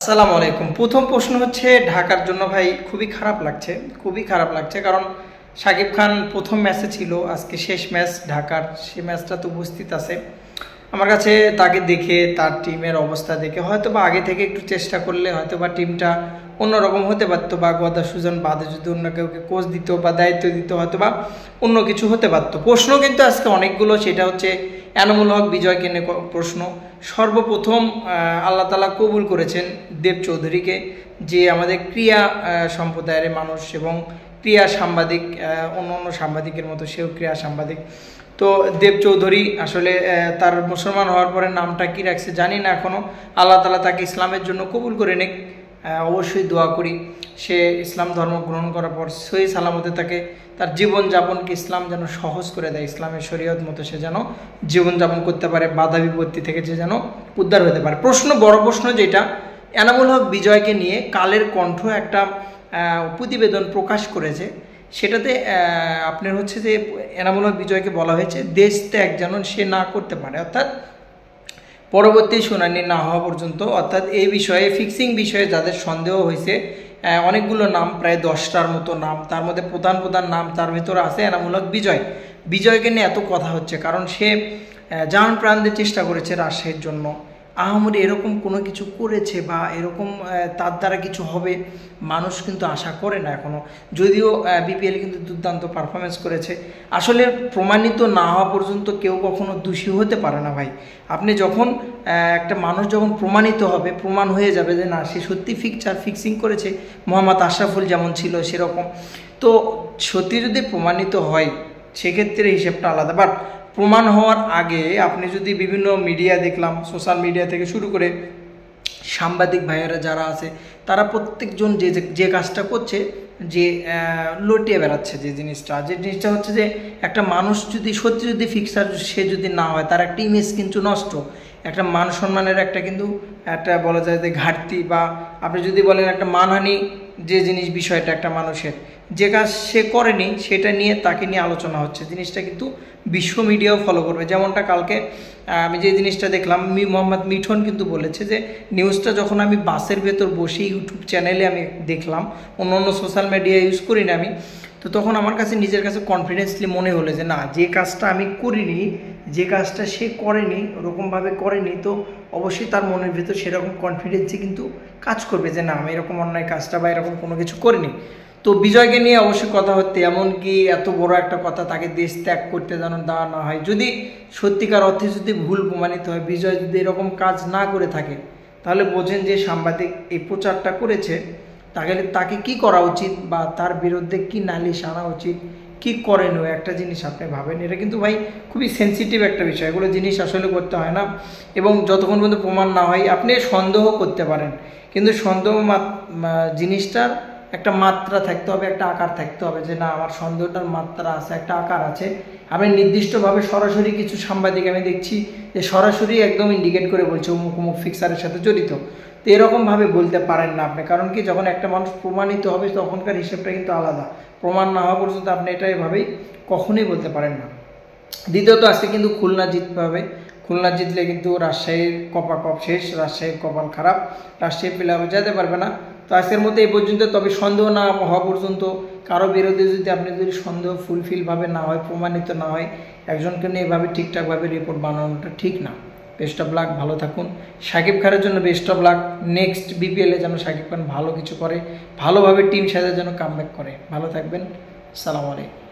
আসসালামু আলাইকুম। প্রথম প্রশ্ন হচ্ছে ঢাকার জন্য ভাই খুবই খারাপ লাগছে কারণ শাকিব খান প্রথম ম্যাচে ছিল, আজকে শেষ ম্যাচ ঢাকার, সেই ম্যাচটা তো উপস্থিত আছে। আমার কাছে তাকে দেখে, তার টিমের অবস্থা দেখে হয়তো বা আগে থেকে একটু চেষ্টা করলে হয়তো বা টিমটা অন্যরকম হতে পারতো, বা গদা সুজন বাদে যদি অন্য কাউকে কোচ দিত বা দায়িত্ব দিত হয়তো বা অন্য কিছু হতে পারতো। প্রশ্ন কিন্তু আজকে অনেকগুলো, সেটা হচ্ছে এনামুল হক বিজয়কে নিয়ে প্রশ্ন। সর্বপ্রথম আল্লাহ তাআলা কবুল করেছেন দেব চৌধুরীকে, যে আমাদের ক্রীড়া সম্প্রদায়ের মানুষ এবং ক্রীড়া সাংবাদিক, অন্য অন্য সাংবাদিকের মতো সেও ক্রীড়া সাংবাদিক। তো দেব চৌধুরী আসলে তার মুসলমান হওয়ার পরে নামটা কি রাখছে জানি না এখনও। আল্লাহ তাআলা তাকে ইসলামের জন্য কবুল করে নিক, অবশ্যই দোয়া করি সে ইসলাম ধর্ম গ্রহণ করার পর সহি সালামতে তাকে তার জীবনযাপনকে ইসলাম যেন সহজ করে দেয়, ইসলামের শরীয়ত মতো সে যেন জীবনযাপন করতে পারে, বাধা বিপত্তি থেকে সে যেন উদ্ধার হতে পারে। বড় প্রশ্ন যেটা, এনামুল হক বিজয়কে নিয়ে কালের কণ্ঠ একটা প্রতিবেদন প্রকাশ করেছে, সেটাতে আপনার হচ্ছে যে এনামুল হক বিজয়কে বলা হয়েছে দেশ ত্যাগ যেন সে না করতে পারে, অর্থাৎ পরবর্তী শুনানি না হওয়া পর্যন্ত, অর্থাৎ এই বিষয়ে ফিক্সিং বিষয়ে যাদের সন্দেহ হয়েছে, অনেকগুলো নাম, প্রায় 10টার মতো নাম, তার মধ্যে প্রধান নাম তার ভিতরে আছে এনামুল হক বিজয়কে নিয়ে এত কথা হচ্ছে কারণ সে জান প্রাণ দিয়ে চেষ্টা করেছে রাজশাহীর জন্য। আহামরি এরকম কোনো কিছু করেছে বা এরকম তার দ্বারা কিছু হবে মানুষ কিন্তু আশা করে না এখনও, যদিও বিপিএল কিন্তু দুর্দান্ত পারফরমেন্স করেছে। আসলে প্রমাণিত না হওয়া পর্যন্ত কেউ কখনো দোষী হতে পারে না ভাই। আপনি যখন একটা মানুষ যখন প্রমাণিত হবে, প্রমাণ হয়ে যাবে যে না সে সত্যি ফিক্সিং করেছে, মোহাম্মদ আশরাফুল যেমন ছিল সেরকম, তো সত্যি যদি প্রমাণিত হয় সেক্ষেত্রে হিসেবটা আলাদা। বাট প্রমাণ হওয়ার আগে আপনি যদি বিভিন্ন মিডিয়া দেখলাম, সোশ্যাল মিডিয়া থেকে শুরু করে সাংবাদিক ভাইয়েরা যারা আছে, তারা প্রত্যেকজন যে কাজটা করছে, যে লটিয়ে বেড়াচ্ছে যে জিনিসটা হচ্ছে যে একটা মানুষ যদি সত্যি যদি ফিক্সার সে যদি না হয়, তার একটা ইমেজ কিন্তু নষ্ট, একটা মান সম্মানের একটা কিন্তু একটা বলা যায় যে ঘাটতি, বা আপনি যদি বলেন একটা মানহানি যে বিষয়টা একটা মানুষের, যে কাজ সে করেনি সেটা নিয়ে তাকে নিয়ে আলোচনা হচ্ছে, জিনিসটা কিন্তু বিশ্ব মিডিয়াও ফলো করবে। যেমনটা কালকে আমি যে জিনিসটা দেখলাম, মোহাম্মদ মিঠন কিন্তু বলেছে যে নিউজটা যখন আমি বাসের ভেতর বসে ইউটিউব চ্যানেলে আমি দেখলাম, অন্য সোশ্যাল মিডিয়া ইউজ করি না আমি, তো তখন আমার কাছে নিজের কাছে কনফিডেন্সলি মনে হলো যে না, যে কাজটা আমি করিনি, যে কাজটা সে করেনি, ওরকমভাবে করেনি, তো অবশ্যই তার মনের ভেতর সেরকম কনফিডেন্সই কিন্তু কাজ করবে যে না, আমি এরকম অন্যায় কাজটা বা এরকম কোনো কিছু করিনি। তো বিজয়কে নিয়ে অবশ্যই কথা হচ্ছে, এমনকি এত বড় একটা কথা, তাকে দেশ ত্যাগ করতে যেন দেওয়া না হয়। যদি সত্যিকার অর্থে যদি ভুল প্রমাণিত হয়, বিজয় যদি এরকম কাজ না করে থাকে, তাহলে বোঝেন যে সাংবাদিক এই প্রচারটা করেছে, তাকে কি করা উচিত বা তার বিরুদ্ধে কি নালিশ আনা উচিত, কি করণীয়, একটা জিনিস আপনি ভাবেন। এটা কিন্তু ভাই খুবই সেন্সিটিভ একটা বিষয়, এগুলো জিনিস আসলে করতে হয় না। এবং যতক্ষণ পর্যন্ত প্রমাণ না হয়, আপনি সন্দেহ করতে পারেন, কিন্তু সন্দেহ জিনিসটার একটা মাত্রা থাকতে হবে, একটা আকার থাকতে হবে, যে না আমার সন্দেহটার মাত্রা আছে, একটা আকার আছে। আমি নির্দিষ্টভাবে সরাসরি কিছু সাংবাদিক আমি দেখছি যে সরাসরি একদম ইন্ডিকেট করে বলছে অমুক অমুক ফিক্সারের সাথে জড়িত, তো এরকমভাবে বলতে পারেন না আপনি। কারণ কি, যখন একটা মানুষ প্রমাণিত হবে তখনকার হিসেবটা কিন্তু আলাদা, প্রমাণ না হওয়া পর্যন্ত আপনি এটা এভাবেই কখনোই বলতে পারেন না। দ্বিতীয়ত আজকে কিন্তু খুলনা জিততে হবে, খুলনা জিতলে কিন্তু রাজশাহীর কপ শেষ, রাজশাহীর কপাল খারাপ, রাজশাহী প্লে অফে যেতে পারবে না। তো আজকের মধ্যে এই পর্যন্ত, তবে সন্দেহ না হওয়া পর্যন্ত কারো বিরুদ্ধে যদি আপনি যদি সন্দেহ ফুলফিলভাবে না হয়, প্রমাণিত না হয়, একজনকে নিয়ে এভাবে ঠিকঠাকভাবে রিপোর্ট বানানোটা ঠিক না। বেস্ট অফ লাক, ভালো থাকুন। শাকিব খানের জন্য বেস্ট অফ লাক, নেক্সট বিপিএলে যেন শাকিব খান ভালো কিছু করে, ভালোভাবে টিম সাথে যেন কামব্যাক করে। ভালো থাকবেন, আসসালামু আলাইকুম।